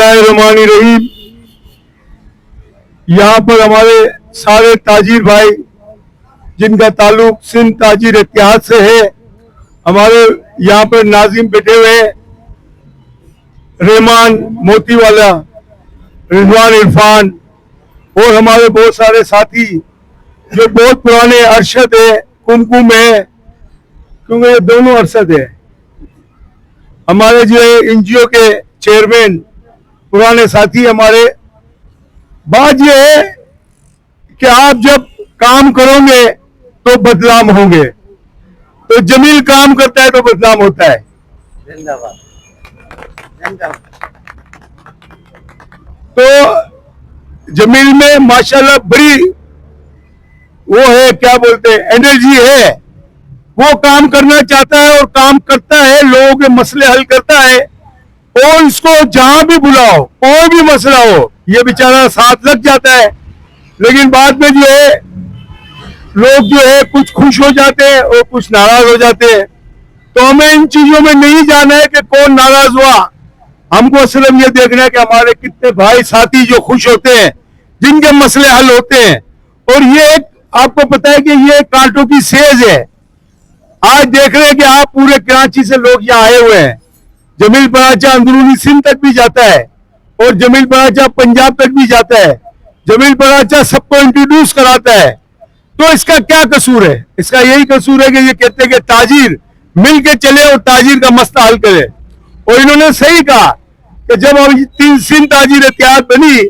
बिस्मिल्लाहिर्रहमानिर्रहीम। यहाँ पर हमारे सारे ताजिर भाई जिनका ताल्लुक सिंध ताजिर इत्तेहाद से है, हमारे यहाँ पर नाजिम बैठे हुए हैं, रहमान मोतीवाला, रिजवान इरफान और हमारे बहुत सारे साथी जो बहुत पुराने अरशद है, कुमकुम है, क्योंकि ये दोनों अरशद है। हमारे जो है एनजीओ के चेयरमैन पुराने साथी हमारे। बात यह है कि आप जब काम करोगे तो बदनाम होंगे, तो जमील काम करता है तो बदनाम होता है। जिंदाबाद जिंदाबाद। तो जमील में माशाल्लाह बड़ी वो है, क्या बोलते हैं, एनर्जी है। वो काम करना चाहता है और काम करता है, लोगों के मसले हल करता है। और इसको जहां भी बुलाओ, कोई भी मसला हो, ये बेचारा साथ लग जाता है। लेकिन बाद में जो है लोग जो है कुछ खुश हो जाते हैं और कुछ नाराज हो जाते हैं। तो हमें इन चीजों में नहीं जाना है कि कौन नाराज हुआ। हमको सिर्फ ये देखना है कि हमारे कितने भाई साथी जो खुश होते हैं, जिनके मसले हल होते हैं। और ये एक आपको पता है कि ये कांटों की सेज है। आज देख रहे हैं कि आप पूरे कराची से लोग यहाँ आए हुए हैं। जमील पराचा अंदरूनी सिंध तक भी जाता है और जमील पराचा पंजाब तक भी जाता है। जमील पराचा सबको इंट्रोड्यूस कराता है। तो इसका क्या कसूर है? इसका यही कसूर है कि ये कहते हैं कि ताजिर मिल के चले और ताजिर का मसला हल करे। और इन्होंने सही कहा कि जब हम तीन सिंध ताजिर इत्तेहाद बनी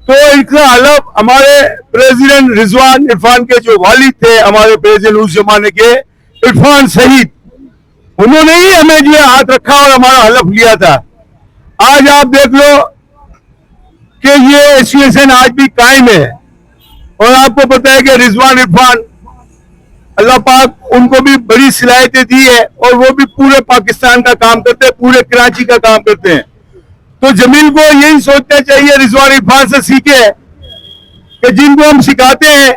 तो इसका हलफ हमारे प्रेसिडेंट रिजवान इरफान के जो वालिद थे, हमारे प्रेसिडेंट उस जमाने के इरफान शहीद, उन्होंने ही हमें जो हाथ रखा और हमारा हलफ लिया था। आज आप देख लो कि ये एसोसिएशन आज भी कायम है। और आपको पता है कि रिजवान इरफान, अल्लाह पाक उनको भी बड़ी सलाहियतें दी है और वो भी पूरे पाकिस्तान का काम करते हैं, पूरे कराची का काम करते हैं। तो जमील को यही सोचना चाहिए, रिजवान इरफान से सीखे कि जिनको हम सिखाते हैं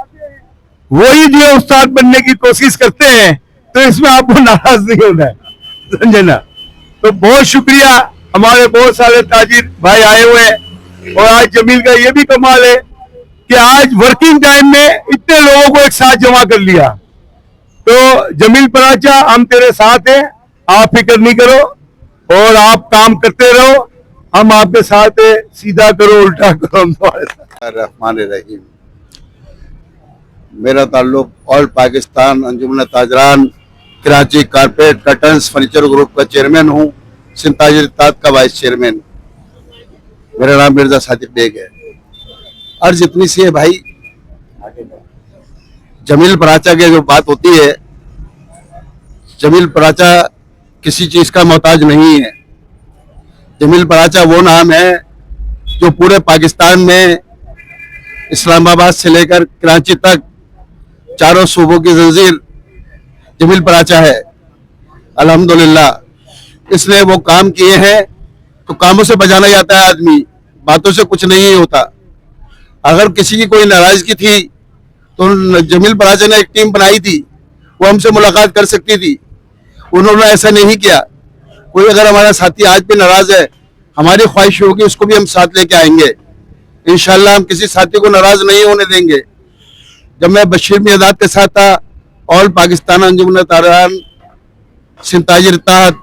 वही जो है उस्ताद बनने की कोशिश करते हैं। तो इसमें आपको नाराज नहीं होना है, समझे ना। तो बहुत शुक्रिया, हमारे बहुत सारे ताजिर भाई आए हुए हैं। और आज जमील का ये भी कमाल है कि आज वर्किंग टाइम में इतने लोगों को एक साथ जमा कर लिया। तो जमील पराचा, हम तेरे साथ हैं, आप फिक्र नहीं करो और आप काम करते रहो, हम आपके साथ है। सीधा करो उल्टा करो, हम तुम्हारे साथ। रहमान रहीम। मेरा ताल्लुक all Pakistan Anjuman Tajiran Karachi carpet curtains furniture group का चेयरमैन हूँ, सिंध ताजिर इत्तेहाद का वाइस चेयरमैन। मेरा नाम मिर्जा सादिक बेग है। अर्ज इतनी सी है भाई, जमील पराचा की जो बात होती है, जमील पराचा किसी चीज का मोहताज नहीं है। जमील पराचा वो नाम है जो पूरे पाकिस्तान में इस्लामाबाद से लेकर कराची तक चारों सूबों की जंजीर जमील पराचा है। अल्हम्दुलिल्लाह इसने वो काम किए हैं, तो कामों से बजाना जाता है आदमी, बातों से कुछ नहीं होता। अगर किसी की कोई नाराजगी थी तो जमील पराचा ने एक टीम बनाई थी, वो हमसे मुलाकात कर सकती थी। उन्होंने ऐसा नहीं किया। कोई अगर हमारा साथी आज भी नाराज है, हमारी ख्वाहिश होगी उसको भी हम साथ लेके आएंगे। इंशाल्लाह हम किसी साथी को नाराज नहीं होने देंगे। जब मैं बशीर मियादाद के साथ था, ऑल पाकिस्तान अंजुमन ताजरान सिंध ताजिर इत्तेहाद,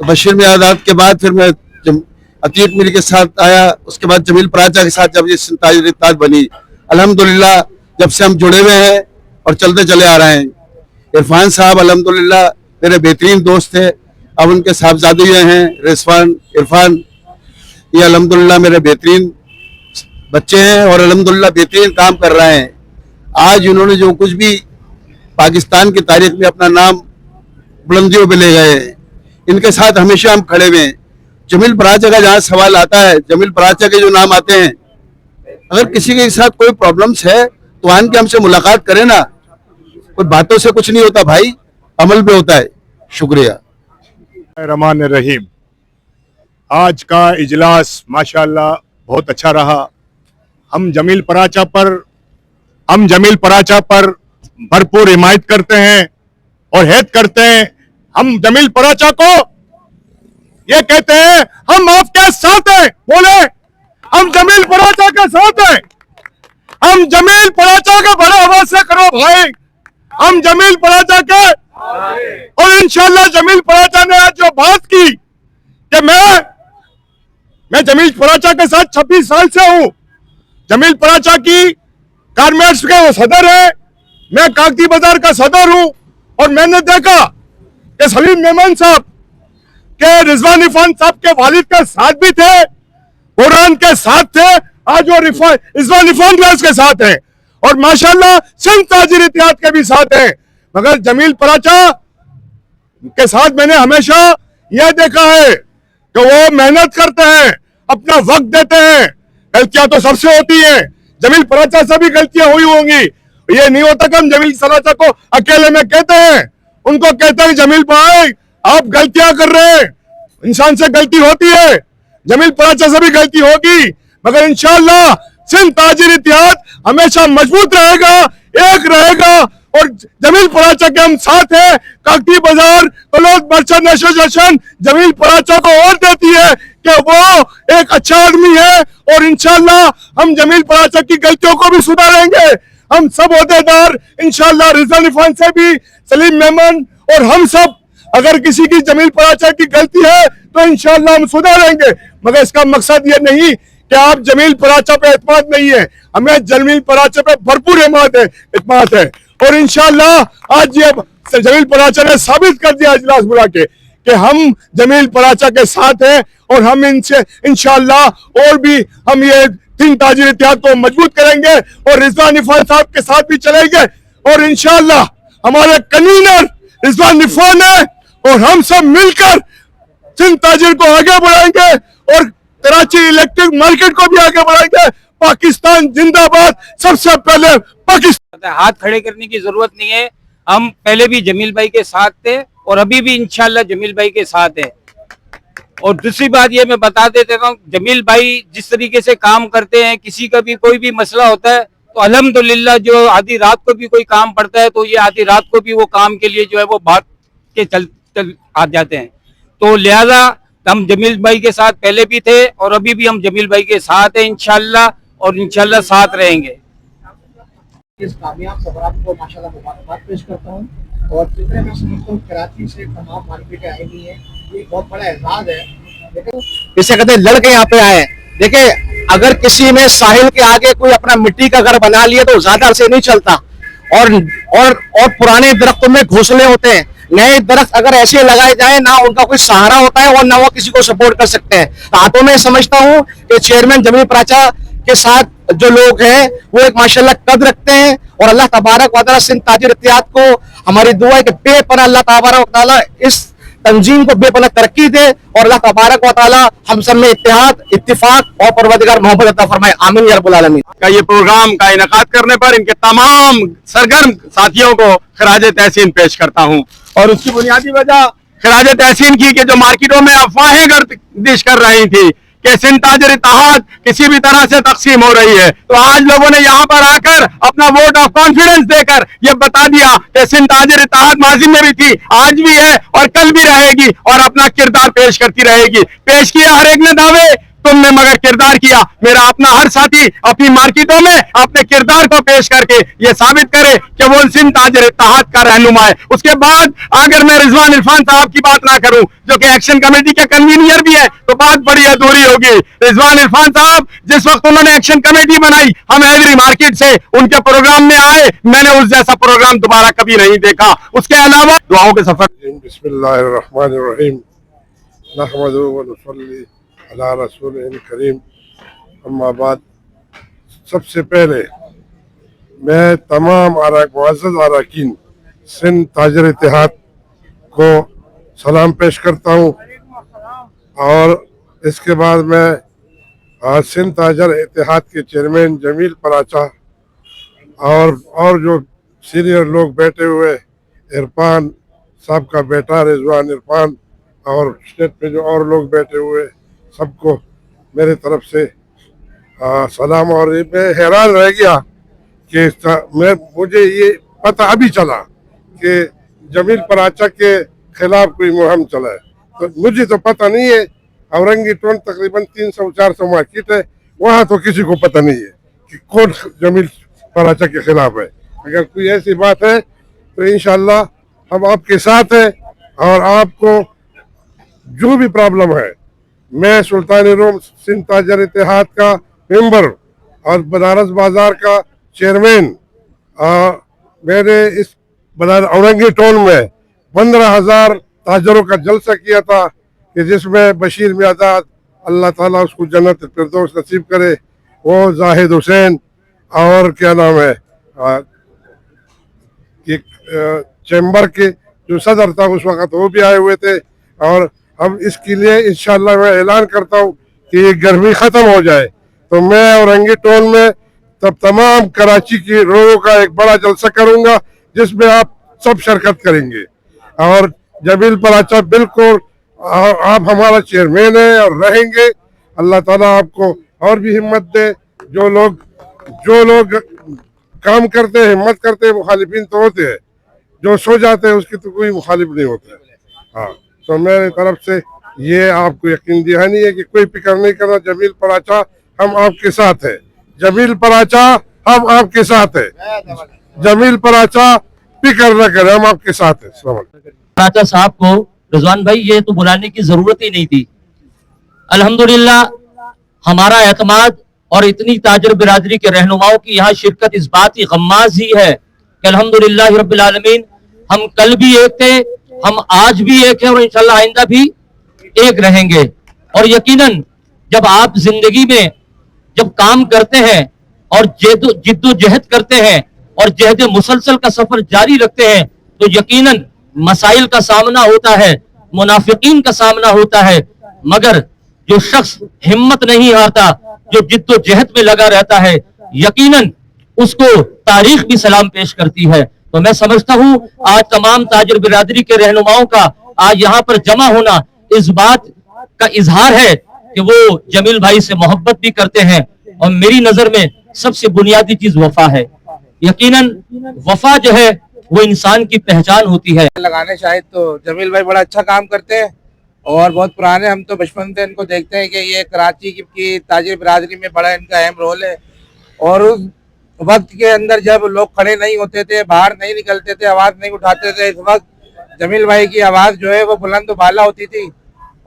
तो बशीर मियादाद के बाद फिर मैं अतीक मीर के साथ आया, उसके बाद जमील पराचा के साथ जब ये सिंध ताजिर इत्तेहाद बनी। अल्हम्दुलिल्लाह जब से हम जुड़े हुए हैं और चलते चले आ रहे हैं। इरफान साहब अल्हम्दुलिल्लाह मेरे बेहतरीन दोस्त थे, अब उनके साहबजादे हुए हैं रिजवान इरफान, ये अल्हम्दुलिल्लाह मेरे बेहतरीन बच्चे हैं और अल्हम्दुलिल्लाह बेहतरीन काम कर रहे हैं। आज उन्होंने जो कुछ भी पाकिस्तान की तारीख में अपना नाम बुलंदियों पे ले गए, इनके साथ हमेशा हम खड़े हुए हैं। जमील पराचा का जहाँ सवाल आता है, जमील पराचा के जो नाम आते हैं, अगर किसी के साथ कोई प्रॉब्लम्स है तो आन के हमसे मुलाकात करें ना। कोई बातों से कुछ नहीं होता भाई, अमल पे होता है। शुक्रिया। रहमान रहीम। आज का इजलास माशाल्लाह बहुत अच्छा रहा। हम जमील पराचा पर भरपूर हिमायत करते हैं और हैत करते हैं। हम जमील पराचा को ये कहते हैं हम आपके साथ हैं, बोले हम जमील पराचा के साथ हैं, हम जमील पराचा के बड़े आवाज से करो भाई, हम जमील पराचा के। और इंशाल्लाह जमील पराचा ने आज जो बात की कि मैं जमील पराचा के साथ 26 साल से हूं, जमील पराचा की गारमेंट्स के वो सदर है, मैं कागती बाजार का सदर हूं, और मैंने देखा कि सलीम मेमन साहब के रिजवान इरफान साहब के वालिद के साथ भी थे, कुरान के साथ थे, आज वो रिजवान इरफान के साथ हैं, और माशाल्लाह सिंध ताजिर इत्तेहाद के भी साथ हैं। मगर जमील पराचा के साथ मैंने हमेशा यह देखा है कि वो मेहनत करते हैं, अपना वक्त देते हैं। गलतियां तो सबसे होती हैं, जमील पराचा से भी गलतियां हुई होंगी, ये नहीं होता कि हम जमील पराचा को अकेले में कहते हैं, उनको कहते हैं जमील भाई आप गलतियां कर रहे हैं, इंसान से गलती होती है, जमील पराचा से भी गलती होगी, मगर इंशाअल्लाह सिंध ताजिर इत्तेहाद हमेशा मजबूत रहेगा, एक रहेगा, और जमील पराचा के हम साथ हैं। Kagti Bazaar cloth merchant association Jamil Paracha को और देती है कि वो एक अच्छा आदमी है, और इंशाअल्लाह हम जमील पराचा की गलतियों को भी सुधारेंगे। हम सब ओहदेदार इंशाअल्लाह रिजवान इरफान से भी, सलीम मेमन और हम सब, अगर किसी की जमील पराचा की गलती है तो इंशाअल्लाह हम सुधारेंगे, मगर इसका मकसद ये नहीं कि आप जमील पराचा पे एतमाद नहीं है, हमें जमील पराचा पे भरपूर एतमाद है, और इंशाअल्लाह आज ये जमील पराचा ने साबित कर दिया इजलास बुला के कि हम जमील पराचा के साथ हैं, और हम इनसे इंशाअल्लाह और भी हम ये सिंध ताजिर इत्तेहाद को मजबूत करेंगे, और रिजवान इरफान साहब के साथ भी चलेंगे, और इंशाअल्लाह हमारे कन्वीनर रिजवान इरफान है, और हम सब मिलकर सिंध ताजिर को आगे बढ़ाएंगे, और कराची इलेक्ट्रिक मार्केट को भी आगे बढ़ाएंगे। पाकिस्तान जिंदाबाद, सबसे पहले पाकिस्तान। हाथ खड़े करने की जरूरत नहीं है, हम पहले भी जमील भाई के साथ थे और अभी भी इंशाल्लाह जमील भाई के साथ है। और दूसरी बात ये मैं बता देता हूँ, जमील भाई जिस तरीके से काम करते हैं, किसी का भी कोई भी मसला होता है तो अल्हम्दुलिल्लाह जो आधी रात को भी कोई काम पड़ता है तो ये आधी रात को भी वो काम के लिए जो है वो भाग के चल आ जाते हैं। तो लिहाजा हम जमील भाई के साथ पहले भी थे और अभी भी हम जमील भाई के साथ हैं इंशाल्लाह, और इंशाल्लाह साथ रहेंगे। इस कामयाब सफरात को माशाल्लाह मुबारकबाद पेश करता हूँ, और जितने मैं समझता हूँ कराची से तमाम मार्केटें आई हुई हैं, ये बहुत बड़ा एजाज है। लेकिन इसे कहते हैं लड़के यहाँ पे आए। देखिए अगर किसी ने साहिल के आगे कोई अपना मिट्टी का घर बना लिया तो ज्यादा से नहीं चलता, और पुराने दरख्तों में घोंसले होते हैं, नए दरख्त अगर ऐसे लगाए जाए ना उनका कोई सहारा होता है और ना वो किसी को सपोर्ट कर सकते हैं। तो मैं समझता हूँ कि चेयरमैन जमील पराचा के साथ जो लोग हैं वो एक माशाल्लाह कद रखते हैं, और अल्लाह तबारक व तआला सिंध ताजिर इत्तेहाद को हमारी दुआ है कि बेपनाह अल्लाह तबारक व तआला इस तंजीम को बेपनाह तरक्की दे, और अल्लाह तबारक व तआला हम सब में इत्तेहाद, इत्तिफाक और परवरदिगार मोहब्बत अता फरमाए, आमीन या रब्बुल आलमीन। का ये प्रोग्राम का इनेकाद करने पर इनके तमाम सरगर्म साथियों को खराज तहसीन पेश करता हूँ। और उसकी बुनियादी वजह खराज तहसीन की कि जो मार्केटों में अफवाहें गर्दिश कर रही थी कि सिंध ताजिर इत्तेहाद किसी भी तरह से तकसीम हो रही है, तो आज लोगों ने यहाँ पर आकर अपना वोट ऑफ कॉन्फिडेंस देकर ये बता दिया कि सिंध ताजिर इत्तेहाद माजी में भी थी, आज भी है और कल भी रहेगी, और अपना किरदार पेश करती रहेगी। पेश किया हर एक ने दावे, तुमने मगर किरदार किया। मेरा अपना हर साथी अपनी मार्केटों में अपने किरदार को पेश करके ये साबित करे कि वो सिंध ताजिर इत्तेहाद का रहनुमा है। उसके बाद अगर मैं रिजवान इरफान साहब की बात ना करूं जो कि एक्शन कमेटी के कन्वीनर भी है तो बात बड़ी अधूरी होगी। रिजवान इरफान साहब जिस वक्त उन्होंने एक्शन कमेटी बनाई, हम एवरी मार्केट से उनके प्रोग्राम में आए, मैंने उस जैसा प्रोग्राम दोबारा कभी नहीं देखा। उसके अलावा दुआओं के सफर। बिस्मिल्लाहिर्रहमानिर्रहीम, नहमदुहु व नुसल्ली अला रसूलिल करीम, अम्मा बाद। सबसे पहले मैं तमाम मुअज़्ज़ज़ अराकीन सिंध ताजिर इत्तेहाद को सलाम पेश करता हूँ, और इसके बाद मैं सिंध ताजिर इत्तेहाद के चेयरमैन जमील पराचा और जो सीनियर लोग बैठे हुए, इरफान साहब का बेटा रिजवान इरफान, और स्टेट पे जो और लोग बैठे हुए, सबको मेरे तरफ से सलाम। और मैं हैरान रह गया कि मुझे ये पता अभी चला कि जमील पराचा के खिलाफ कोई मुहिम चला है। तो मुझे तो पता नहीं है। औरंगी टोन तकरीबन 300-400 मार्केट है, वहाँ तो किसी को पता नहीं है कि कौन जमील पराचा के खिलाफ है। अगर कोई ऐसी बात है तो इंशाल्लाह हम आपके साथ हैं, और आपको जो भी प्रॉब्लम है, मैं सुल्तान रोम सिंध ताजर इत्तेहाद का मेंबर और बनारस बाजार का चेयरमैन, मैंने इस औरंगी टोन में 15,000 ताजरों का जलसा किया था कि जिसमें बशीर मियादाद, अल्लाह ताला उसको जन्नत फिरदौस नसीब करे, वो जाहिद हुसैन, और क्या नाम है कि चैम्बर के जो सदर था उस वक्त वो भी आए हुए थे। और हम इसके लिए इंशाल्लाह मैं ऐलान करता हूँ कि ये गर्मी ख़त्म हो जाए तो मैं औरंगी टोन में तब तमाम कराची के लोगों का एक बड़ा जलसा करूंगा जिसमें आप सब शिरकत करेंगे। और जमील पराचा बिल्कुल आप हमारा चेयरमैन है और रहेंगे। अल्लाह ताला आपको और भी हिम्मत दे। जो लोग काम करते हैं, हिम्मत करते हैं, मुखालिफिन तो होते हैं, जो सो जाते हैं उसकी तो कोई मुखालिफ नहीं होता है। हाँ, तो मेरी तरफ से ये आपको यकीन दिलानी है कि कोई फिक्र नहीं करना, जमील पराचा हम आपके साथ है। जमील पराचा हम आपके साथ है। जमील पराचा फिक्र न करें, हम आपके साथ है। पराचा साहब को रिजवान भाई ये तो बुलाने की जरूरत ही नहीं थी। अल्हम्दुलिल्लाह हमारा एतमाद और इतनी ताजर बिरादरी के रहनुमाओं की यहाँ शिरकत इस बात की गम्माज ही है कि अल्हम्दुलिल्लाह रब्बिल आलमीन, हम कल भी एक थे, हम आज भी एक है और इंशाल्लाह आइंदा भी एक रहेंगे। और यकीनन जब आप जिंदगी में जब काम करते हैं और जिद्दोजहद करते हैं और जहद मुसलसल का सफर जारी रखते हैं तो यकीनन मसाइल का सामना होता है, मुनाफिकीन का सामना होता है, मगर जो शख्स हिम्मत नहीं हारता, जो जिद्दोजहद में लगा रहता है, यकीनन उसको तारीख भी सलाम पेश करती है। तो मैं समझता हूं आज तमाम ताजर बिरादरी के रहनुमाओं का आज यहाँ पर जमा होना इस बात का इजहार है कि वो जमील भाई से मोहब्बत भी करते हैं। और मेरी नजर में सबसे बुनियादी चीज वफा है। यकीनन वफा जो है वो इंसान की पहचान होती है। लगाने शायद तो जमील भाई बड़ा अच्छा काम करते हैं और बहुत पुराने, हम तो बचपन से इनको देखते हैं कि ये कराची की ताजिर बिरादरी में बड़ा इनका अहम रोल है। और उस वक्त के अंदर जब लोग खड़े नहीं होते थे, बाहर नहीं निकलते थे, आवाज नहीं उठाते थे, इस वक्त जमील भाई की आवाज जो है वो बुलंद बाला होती थी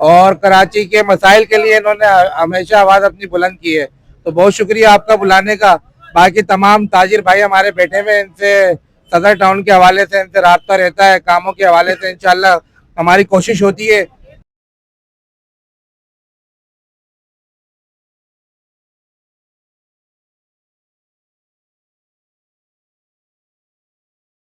और कराची के मसाइल के लिए इन्होंने हमेशा आवाज अपनी बुलंद की है। तो बहुत शुक्रिया आपका बुलाने का। बाकी तमाम ताजिर भाई हमारे बैठे में, इनसे सदर टाउन के हवाले से इनसे राब्ता रहता है, कामों के हवाले से इंशाल्लाह हमारी कोशिश होती है